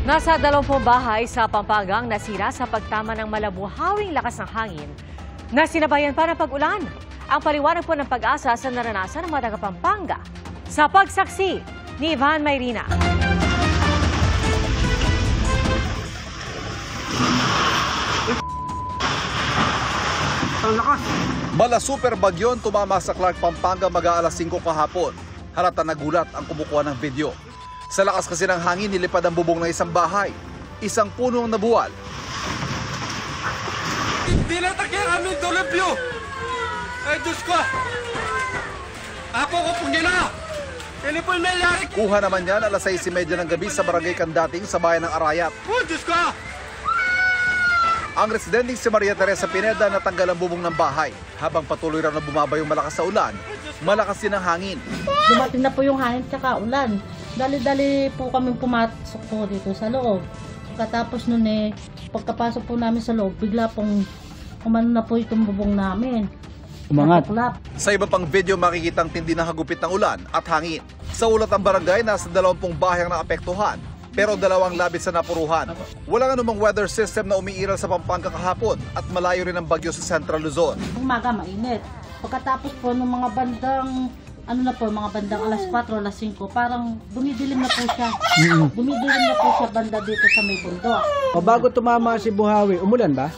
Nasa 20 bahay sa Pampanga ang nasira sa pagtama ng malabuhawing lakas ng hangin na sinabayan pa ng pag-ulan. Ang paliwanag po ng Pag-asa sa naranasan ng mga taga-Pampanga sa pagsaksi ni Ivan Mayrina. Mala super bagyon tumama sa Clark, Pampanga mag-aalas 5 kahapon. Halata nagulat ang kumukuha ng video. Sa lakas kasi ng hangin, nilipad ang bubong ng isang bahay. Isang puno ang nabuwal. Tinatakyan kami tulapyo! Ay, Diyos ko! Ako ko po niya na! Hindi po nangyari! Kuha naman yan alas 6:30 ng gabi sa barangay Kandating sa bayan ng Arayat. Oh, Diyos ko! Ang residenteng si Maria Teresa Pineda natanggal ang bubong ng bahay. Habang patuloy raw na bumaba yung malakas sa ulan, malakas din ang hangin. Dumating na po yung hangin tsaka ulan. Dali-dali po kami pumasok po dito sa loob. Katapos nun pagkapasok po namin sa loob, bigla pong umano na po itong bubong namin. Umangat. Natuklap. Sa iba pang video makikita ang tindi ng hagupit ng ulan at hangin. Sa ulat ng barangay, nasa 20 bahay ang naapektuhan, pero 2 labis sa napuruhan. Walang anumang weather system na umiiral sa Pampanga kahapon at malayo rin ang bagyo sa Central Luzon. Umaga mainit. Pagkatapos po ng mga bandang mga bandang alas 4, alas 5, parang dumidilim na po siya. Dumidilim na po siya banda dito sa may bundok. O bago tumama si Buhawi, umulan ba?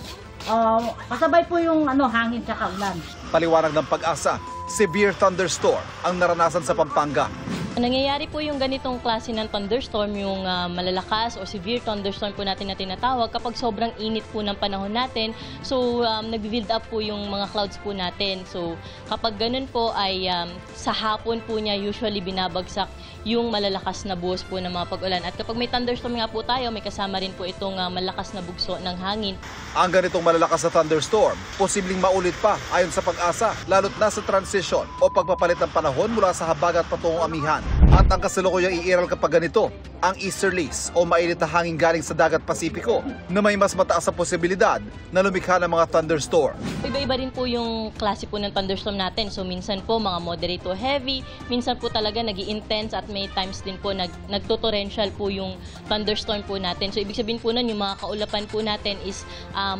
Kasabay po yung hangin tsaka ulan. Paliwanag ng Pag-asa, severe thunderstorm ang naranasan sa Pampanga. Nangyayari po yung ganitong klase ng thunderstorm, yung malalakas o severe thunderstorm po natin na tinatawag kapag sobrang init po ng panahon natin. So, nag-build up po yung mga clouds po natin. So, kapag ganun po ay sa hapon po niya usually binabagsak yung malalakas na buhos po ng mga pag-ulan. At kapag may thunderstorm nga po tayo, may kasama rin po itong malakas na bugso ng hangin. Ang ganitong malalakas na thunderstorm, posibleng maulit pa ayon sa Pag-asa, lalo't nasa transition o pagpapalit ng panahon mula sa habagat patungong amihan. At ang kasalukuyang iiral kapag ganito, ang easterlies o mainit na hangin galing sa dagat Pasipiko na may mas mataas na posibilidad na lumikha ng mga thunderstorm. Iba-iba rin po yung klase po ng thunderstorm natin. So minsan po mga moderate to heavy, minsan po talaga nag-i-intense at may times din po nagto-torrential po yung thunderstorm po natin. So ibig sabihin po nun yung mga kaulapan po natin is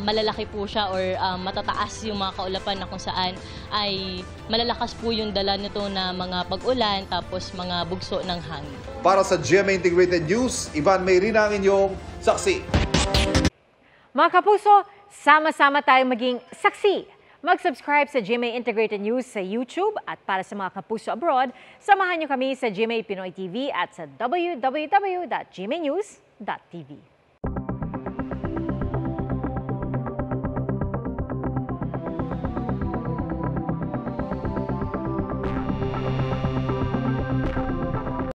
malalaki po siya or matataas yung mga kaulapan na kung saan ay malalakas po yung dala nito na mga pag-ulan tapos mga bugso ng hangin. Para sa GMA Integrated News, Ivan Mayrina ang inyong saksi. Mga kapuso, sama-sama tayong maging saksi. Mag-subscribe sa GMA Integrated News sa YouTube at para sa mga kapuso abroad, samahan niyo kami sa GMA Pinoy TV at sa www.gmanews.tv.